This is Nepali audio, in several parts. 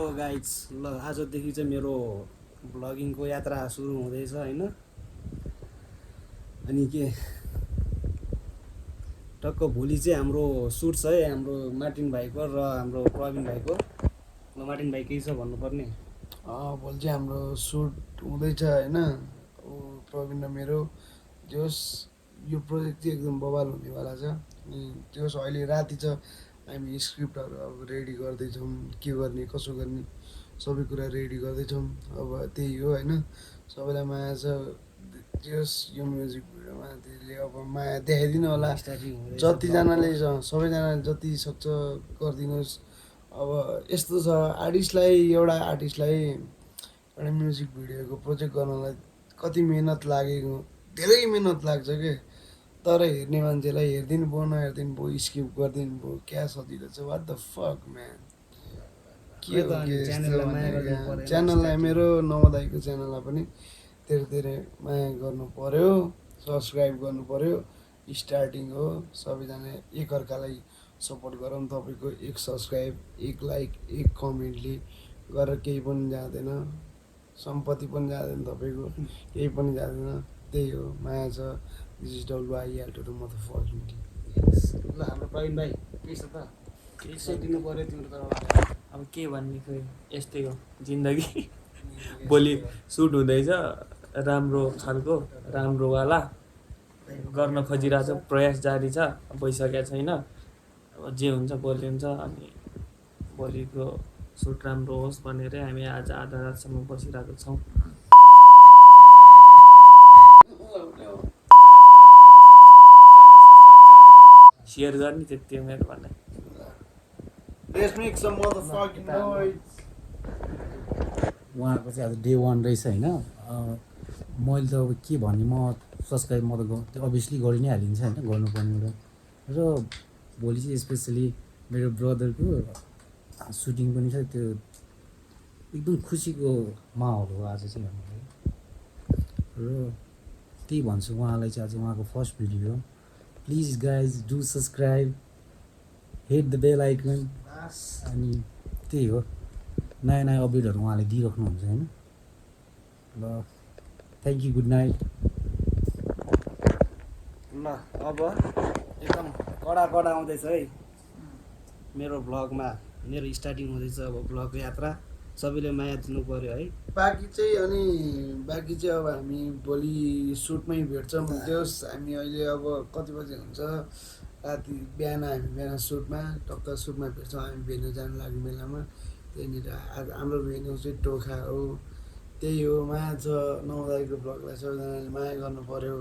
हेलो गाइज ल आजदेखि चाहिँ मेरो ब्लगिङको यात्रा सुरु हुँदैछ होइन। अनि के टक्क भोलि चाहिँ हाम्रो सुट छ है, हाम्रो मार्टिन भाइको र हाम्रो प्रवीण भाइको। ल मार्टिन भाइ केही छ भन्नुपर्ने? भोलि चाहिँ हाम्रो सुट हुँदैछ होइन। प्रवीण र मेरो जोस् यो प्रोजेक्ट चाहिँ एकदम बवाल हुनेवाला छ। अनि जोस् अहिले राति छ, हामी स्क्रिप्टहरू अब रेडी गर्दैछौँ, के गर्ने कसो गर्ने सबै कुरा रेडी गर्दैछौँ। अब त्यही हो होइन, सबैलाई माया छ। जोस् यो म्युजिक भिडियोमा त्यसले अब माया देखाइदिनु होला। जतिजनाले सबैजनाले जति सक्छ गरिदिनुहोस्। अब यस्तो छ, एउटा आर्टिस्टलाई एउटा म्युजिक भिडियोको प्रोजेक्ट गर्नलाई कति मिहिनेत लागेको, धेरै मिहिनेत लाग्छ के। तर हेर्ने मान्छेलाई हेरिदिनु भयो नहेरिदिनु भयो, स्किप गरिदिनु भयो, क्या सजिलो छ। वाट द फक म्यान, के हो के च्यानललाई मेरो नवदाईको च्यानललाई पनि धेरै धेरै माया गर्नु पर्यो, सब्सक्राइब गर्नु पर्यो। स्टार्टिङ हो, सबैजना एकअर्कालाई सपोर्ट गरौँ। तपाईँको एक सब्सक्राइब, एक लाइक, एक कमेन्टले गरेर केही पनि जाँदैन, सम्पत्ति पनि जाँदैन, तपाईँको केही पनि जाँदैन। त्यही हो, माया छ। This is WIL to the motherfucking team. ल हाम्रो प्रवीण भाइ केही छ त? केही दिनु पर्यो तिम्रो तर्फबाट। अब के भन्ने, खोइ यस्तै हो जिन्दगी। भोलि सुट हुँदैछ, राम्रो खालको राम्रोवाला गर्न खोजिरहेको छ, प्रयास जारी छ, भइसकेको छैन। अब जे हुन्छ भोलि हुन्छ। अनि भोलिको सुट राम्रो होस् भनेर हामी आज आधा रातसम्म बसिरहेको छौँ। सेयर गर्ने त्यति हो मेरो भनाइ। Let's make some motherfucking noise. उहाँहरूको चाहिँ आज डे 1 रहेछ होइन। मैले त अब के भन्ने, म सब्सक्राइब म त त्यो अभियसली गरि नै हालिन्छ होइन, गर्नुपर्ने एउटा। र भोलि चाहिँ स्पेसली मेरो ब्रदरको सुटिङ पनि छ, त्यो एकदम खुसीको माहौल हो आज चाहिँ हामीलाई। र त्यही भन्छु उहाँलाई चाहिँ आज उहाँको फर्स्ट भिडियो हो। Please guys do subscribe, hit the bell icon. अनि त्यही हो, नयाँ नयाँ अपडेटहरू उहाँले दिइराख्नुहुन्छ होइन। ल थ्याङ्क यू, गुड नाइट। ल अब एकदम कडा आउँदैछ है मेरो ब्लगमा। मेरो स्टार्टिङ हुँदैछ अब ब्लगको यात्रा। सबैले माया दिनु पर्यो है। बाँकी चाहिँ अब हामी भोलि सुटमै भेट्छौँ। जोस् हामी अहिले अब कति बजी हुन्छ, राति बिहान सुटमा टक्क सुटमा भेट्छौँ। हामी भेन्यू जानु लाग्ने बेलामा त्यहाँनिर आज हाम्रो भेन्यू चाहिँ टोखा हो। त्यही हो, माया छ नवदाईको ब्लगलाई सबैजनाले माया गर्नु पर्यो।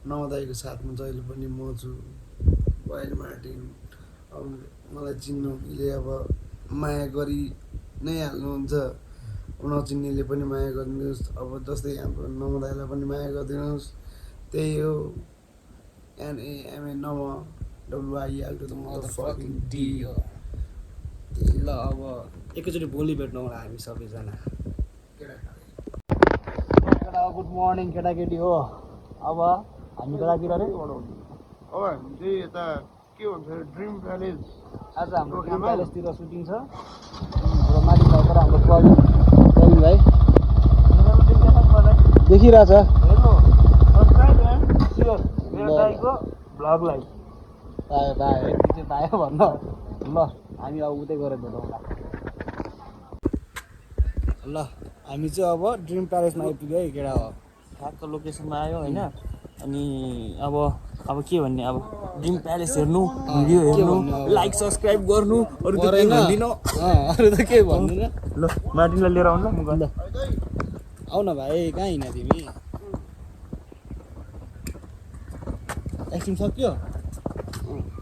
नवदाईको साथमा जहिले पनि म छु, वाइल्ड मार्टिन। अब मलाई चिन्नुहुनेले अब माया गरी नै हाल्नुहुन्छ, नचिन्नेले पनि माया गरिदिनुहोस्। अब जस्तै हाम्रो नवदाईलाई पनि माया गरिदिनुहोस्। त्यही हो, NAMA नम WIL to the motherfucking team. ल अब एकैचोटि भोलि भेट्नु होला हामी सबैजना। गुड मर्निङ केटाकेटी हो। अब हामी कतातिर अरे? अब हामी चाहिँ यता के भन्छ ड्रिम प्यालेस। आज हाम्रो ड्रिम प्यालेसतिर सुटिङ छ। हाम्रो माथि भाइबाट हाम्रो प्रवीण भाइ देखिरहेछ। ब्लगलाई पायो भन्न। ल हामी अब उतै गएर भेटौँला। ल हामी चाहिँ अब ड्रिम प्यालेसमा आइपुग्यो है केटा हो। ठ्याक्क लोकेसनमा आयो होइन। अनि अब के भन्ने, अब ड्रिम प्यालेस हेर्नु, भिडियो हेर्नु, लाइक सब्सक्राइब गर्नु, अरू त केही भन्दिनँ। अरू त केही भन्दिनँ। ल मार्टिनलाई लिएर आउनु ल, म गएँ। आउ न भाइ, कहाँ हिँड तिमी? एकछिन सक्यो।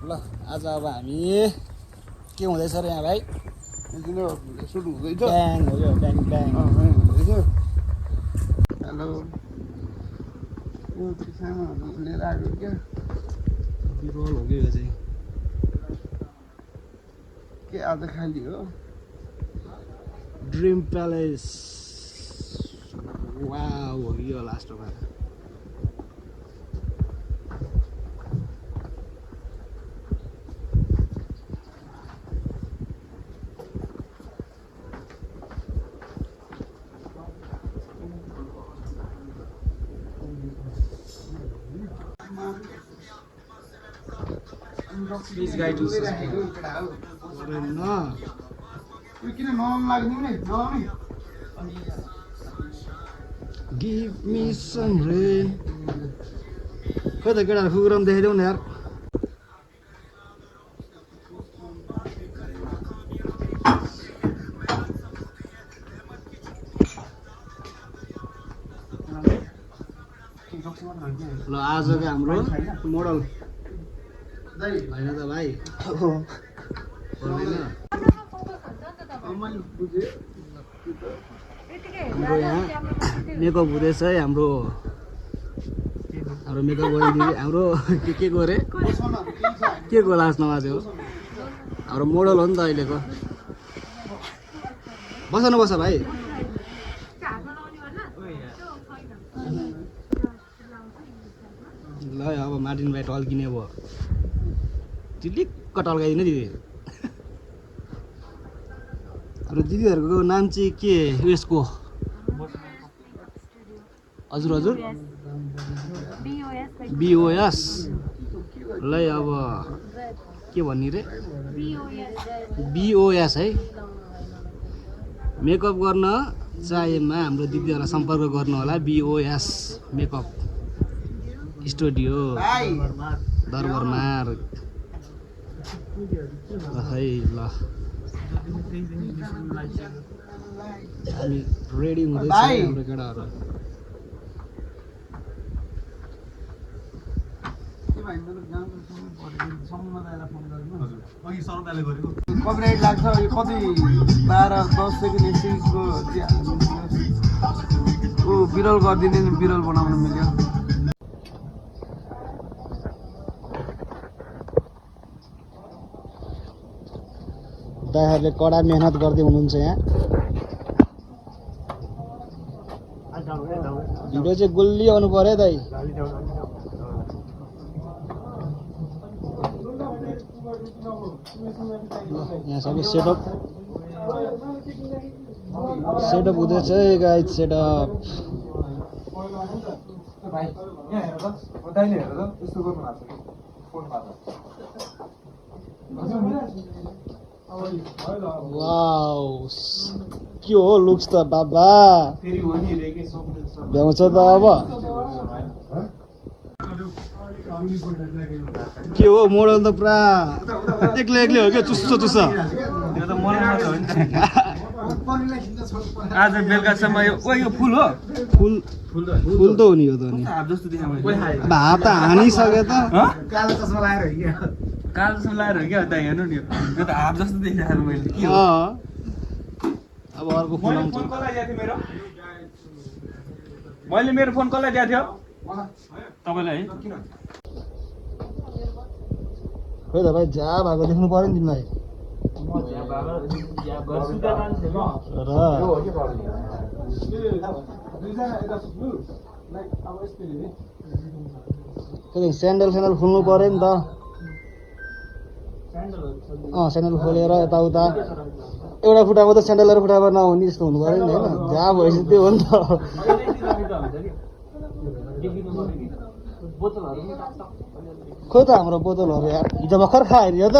ल आज अब हामी के हुँदैछ र यहाँ भाइ? सुट हुँदैछ। ब्याङ हो क्या, ब्याङ। हेलो, सामानहरू लिएर आएको क्या? बिरोल हो कि यो चाहिँ? के आज खाली हो? ड्रिम प्यालेस वाउ हो कि यो लास्टमा? प्लिज गाइड टु न किन नलाउनु लाग्ने नि नलाउने गिभ मी सम रेन खोइ त केटाहरू कुकुरम देखाइदेऊ न यार ल आजको हाम्रो मोडल होइन त भाइ पर्दैन हाम्रो यहाँ मेकअप हुँदैछ है हाम्रो मेकअप गरिदिने हाम्रो के को अरे के को लास्ट नमाज्यो हाम्रो मोडल हो नि त अहिलेको बस न बस भाइ ल अब मार्टिन भाइ टल्किने भयो टिलिक्क टल्काइदिनु दिदी हाम्रो दिदीहरूको नाम चाहिँ के उयसको हजुर हजुर बिओएस ल अब के भन्ने रे बिओएस है मेकअप गर्न चाहेमा हाम्रो दिदीहरूलाई सम्पर्क गर्नु होला बिओएस मेकअप स्टुडियो दरबारमार ल है ल हामी रेडी हुँदैछ हाम्रो केटाहरू कपिराइट लाग्छ यो कति 12-10 सेकेन्ड एकछिनको ऊ बिरल गरिदिने नि बिरल बनाउन मिल्यो दाइहरूले कडा मेहनत गर्दै हुनुहुन्छ यहाँ भिडियो चाहिँ गुल्ली आउनु पर्यो है दाइ यहाँ सबै सेटअप हुँदैछ है गाइज सेटअप वाउ के हो लुक्स त बाबा भ्याउँछ त अब के हो मोडल त पुरा एक्लै हो क्या चुस्सो चुस्सो आज बेलुकासम्म यो फुल हो फुल त हो नि यो त नि भात त हानिसक्यो त कालो चस्मा लाएर हो क्या त हेर्नु नि यो त हाफ जस्तो देखिरहेको मैले के हो अब अर्को फुल आउँछ मैले मेरो फोन कसलाई दिएको थियो तपाईँलाई है खोइ त भाइ झ्या भएको देख्नु पर्यो नि तिमीलाई स्यान्डल खोल्नु पर्यो नि त स्यान्डल खोलेर यताउता एउटा खुट्टामा त स्यान्डल र खुट्टामा नहुने जस्तो हुनु पर्यो नि होइन जहाँ भएपछि त्यो हो नि त खोइ त हाम्रो बोतलहरू यार हिजो भर्खर खाएर यो त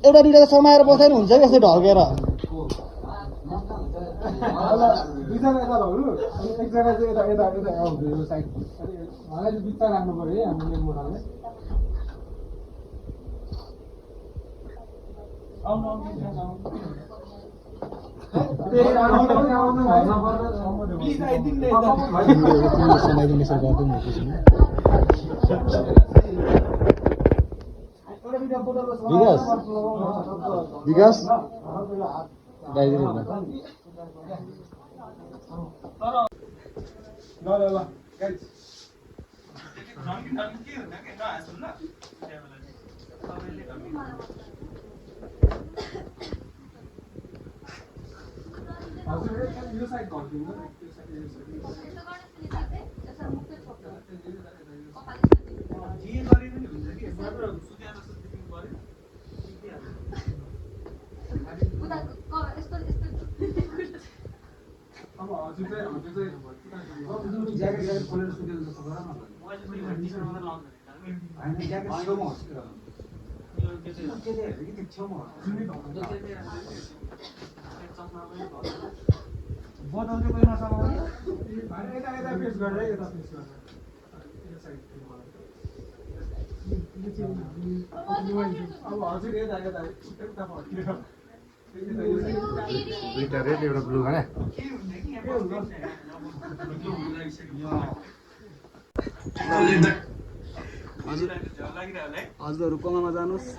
एउटा दुइटा समाएर बसाइ हुन्छ कि यस्तो ढल्केर विकास दुईटा रेड एउटा ब्लू भने हजुरहरू कमामा जानुहोस्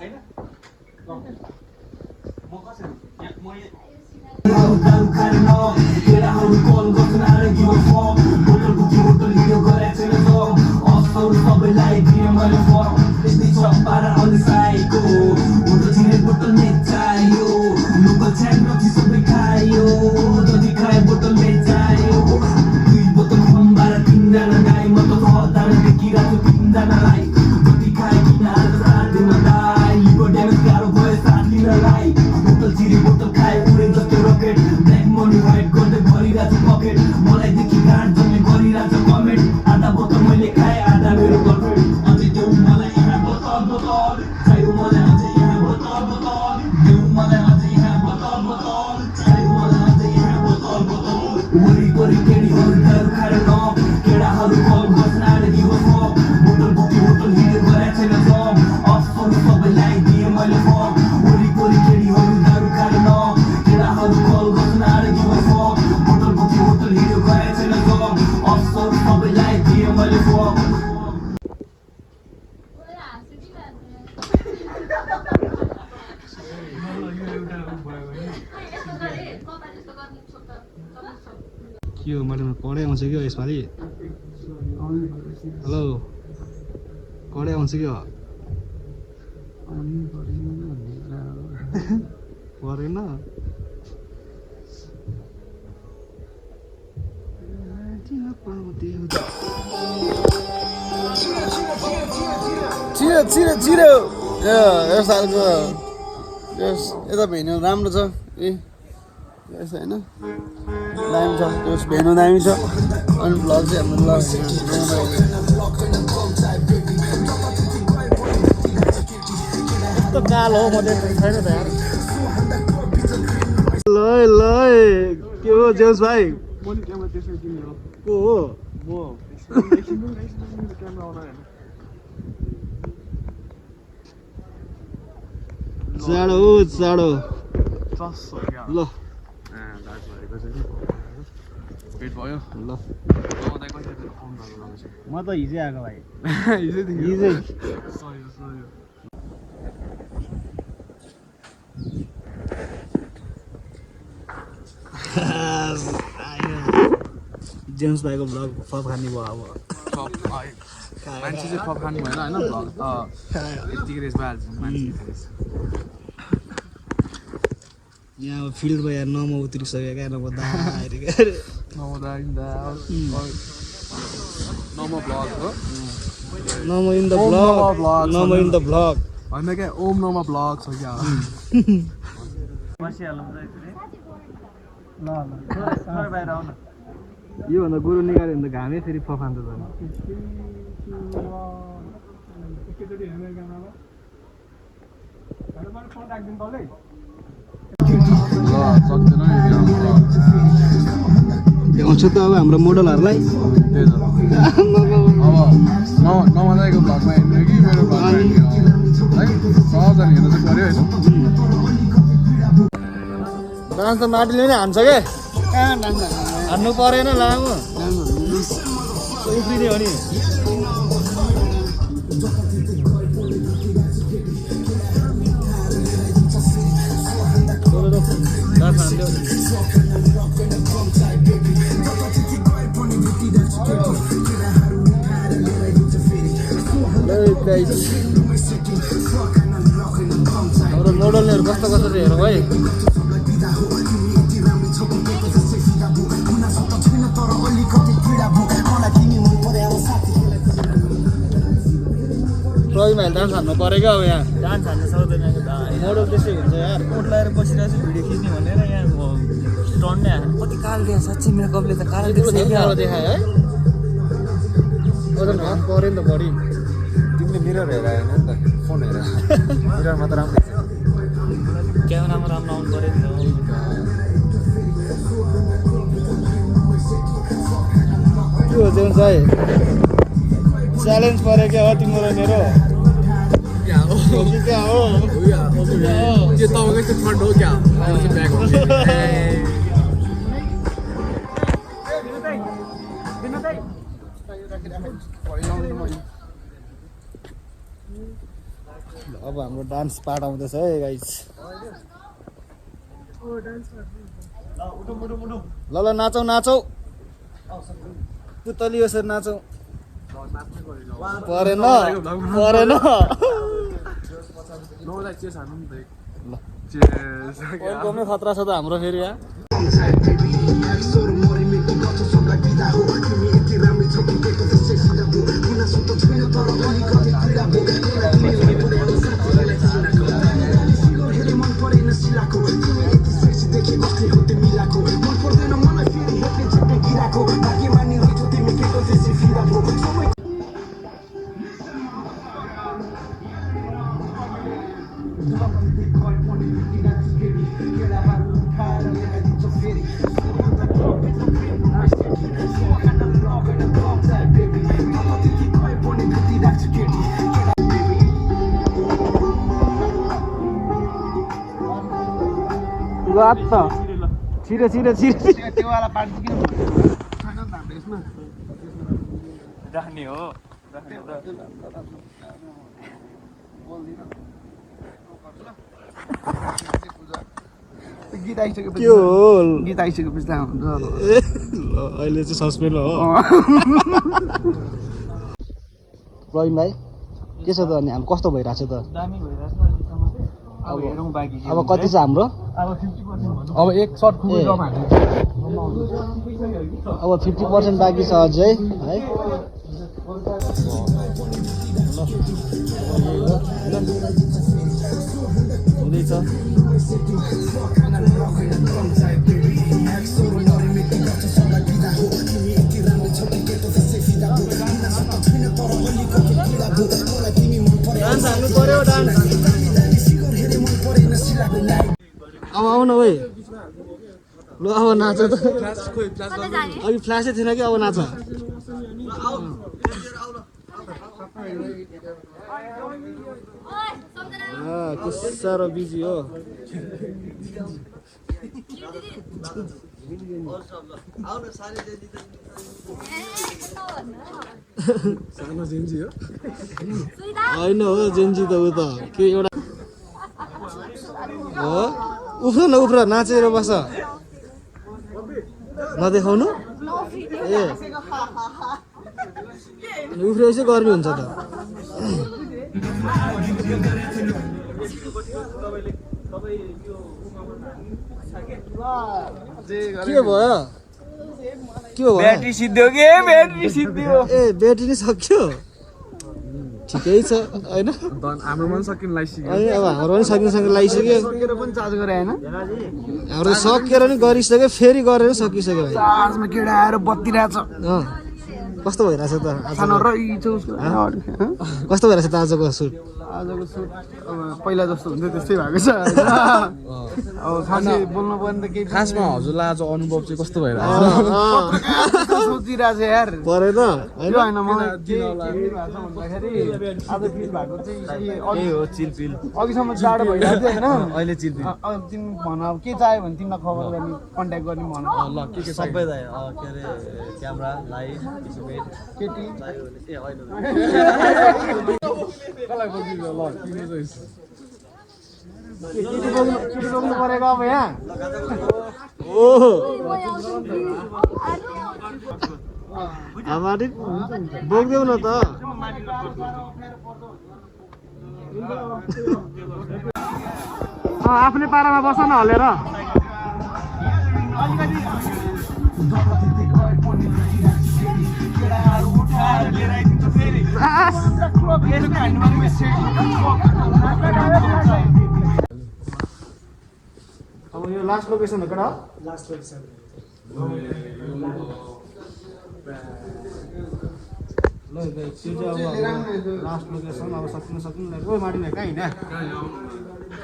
के हो मैले कडै आउँछ कि यसपालि हेलो कडै आउँछ कि परेन चिरो चिरो चिरो यो सालको यस यता भेन्यू राम्रो छ ए यस होइन दामी छ यस भेन्यू दामी छ अनि भ्लग चाहिँ हाम्रो यस्तो कालो हो म देख्नु छैन त यार ल ल के हो जेम्स भाइ को हो चाँडो हो चाँडो ल पेट भयो ल म त हिजै आएको भाइ हिजै जेम्स भाइको भ्लग फप खाने भयो अब मान्छे चाहिँ फप खानु भएन होइन यतिकै रेस भइहाल्छ मान्छे यहाँ अब फिल्डमा यहाँ नम उत्रिसक्यो क्या नम नमो ब्लग हो नम इन द ब्लग नम इन द ब्लग होइन क्या ओम नमो ब्लग छ क्या योभन्दा गोरु निकाल्यो भने त घामै फेरि फफान्छ त आउँछ त अब हाम्रो मोडलहरूलाई त्यही त अब नमजाएको भ्लगमा हेर्नु कि मेरो भ्लगमा हेर्नु है सबजना हेर्नु चाहिँ पऱ्यो होइन डान्स त माटीले नै हान्छ क्या हान्नु परेन लामो उफ्रिने हो नि डान्स हान्थ्यो हाम्रो मोडलहरू कस्तो कस्तो चाहिँ हेरौँ है ट्रकमा डान्स हान्नु पऱ्यो क्या अब यहाँ डान्स हान्न सक्दैन मोडल त्यसै हुन्छ यार कोट लगाएर बसिरहेको छु भिडियो खिच्ने भनेर यहाँ स्टन्ड नै हाल्नु कति कालो देखा साँच्चै मेरो कपले त कालो कालो देखायो है ओजन हात पऱ्यो नि त बढी तिमीले मिरर हेरेर होइन नि त फोन हेरेर मिररमा त राम्रो छ क्यामेरामा राम्रो आउनु पऱ्यो नि त के हो जेम्स भाइ च्यालेन्ज पऱ्यो क्या हो तिम्रो र मेरो क्या हो क्या हो ये तपाईँको यस्तो फन्ड हो क्या ब्याग हो अब हाम्रो डान्स पार्ट आउँदैछ है गाइस ल ल नाचौ नाचौ पुतली यसरी नाचौ परेन परेन नौलाई चेस हान्नु नि त ल चेस एकदमै खतरा छ त हाम्रो फेरि यहाँ छिटो छिटो छिटो त्योवाला पार्टी किन छैन नि त हाम्रो यसमा राख्ने हो गीत आइसकेपछि के हो गीत आइसकेपछि त हुन्छ अहिले चाहिँ सस्पेन्ड हो प्रवीण भाइ के छ त अनि हामी कस्तो भइरहेको छ त दामी भइरहेछ अब हेरौँ बाँकी अब कति छ हाम्रो अब 50% अब एक सर्ट खुबै जम्मा अब 50% बाँकी छ अझै है हुँदैछ डान्स हाल्नु पर्यो डान्स अब आउन है ल अब नाच त अघि फ्ल्यासै थिएन कि अब नाच के साह्रो बिजी हो सानो जेन्जी हो होइन हो जेन्जी त ऊ त के एउटा हो उफ्र न उफ्र नाचेर बस नदेखाउनु ए उफ्रेपछि गर्मी हुन्छ त के भयो के हो ब्याट्री सिद्धियो के ब्याट्री सिद्धियो ए ब्याट्री नै सक्यो ठिकै छ होइन हाम्रो पनि सकिन लाइसक्यो अनि अब हाम्रो पनि सकिनसँग लगाइसक्यो सकेर पनि चार्ज गरे होइन हाम्रो सकेर नि गरिसक्यो फेरि गरेर सकिसक्यो भाइ चार्जमा केटा आएर बत्ती रहेछ अँ कस्तो भइरहेछ त आज सानो रहेछ उसको कस्तो भइरहेछ त आजको सुट आजको सुट अब पहिला जस्तो हुन्थ्यो त्यस्तै भएको छ अब खासै बोल्नु पर्ने त केही खासमा हजुरलाई आज अनुभव चाहिँ कस्तो भइरहेको सोचिरहेको छ यार परेन त्यो होइन होइन मलाई के फिल भएको छ भन्दाखेरि आज फिल भएको चाहिँ हो चिलपिल अघिसम्म जाडो भइरहेको थियो होइन अहिले चिलपिल अब तिमी भन अब के चाह्यो भने तिमीलाई खबर गर्ने कन्ट्याक्ट गर्ने भन ल के सबै दाइ के अरे क्यामेरा लाइट केटी ए होइन कसलाई बोकिन्छ ल किन चाहिँ केटी रोक्नु परेको अब यहाँ ओहो हामी बोक्देऊ न त आफ्नै पारामा बस न हलेर अब यो लास्ट लोकेसन हो केटा लास्ट लोकेसन ल त्यो चाहिँ अब लास्ट लोकेसन अब सक्नु लाग्यो माडिने कहाँ हिँड्या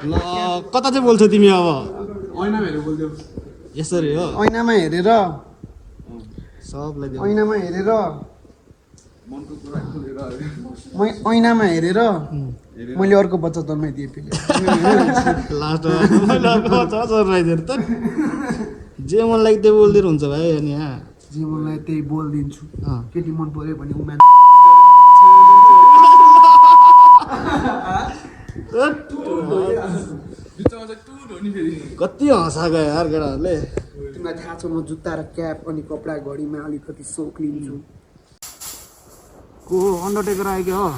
ल कता चाहिँ बोल्छौ तिमी अब यसरी हो ऐनामा हेरेर सबलाई देऊ ऐनामा हेरेर ऐनामा हेरेर मैले अर्को बच्चा जन्माइदिएँ फेरि लास्टमा मैले अर्को चराइदिएर त जे मन लाग्यो त्यो बोल्दिएर हुन्छ भाइ अनि यहाँ जे मलाई त्यही बोलिदिन्छु केटी मन पऱ्यो भने उमा कति हँसाएको यार केटाहरूले तिमीलाई थाहा छ म जुत्ता र क्याप अनि कपडा घडीमा अलिकति सोख लिन्छु को अन्डरटेकर आयो क्या हो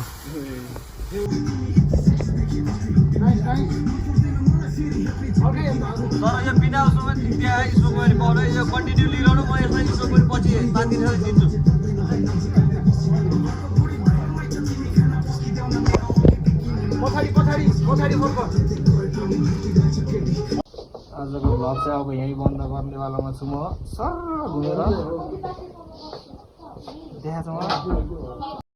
तर यो बिना उसमा त्यहाँ स्टोकरी पाउँदै यो कन्टिन्यू लिइरहनु म यसलाई स्टोकरी पछि तातिन्छ दिन्छु आजको भ्लग चाहिँ अब यहीँ बन्द गर्नेवालामा छु म सर घुमेर देखाएको छु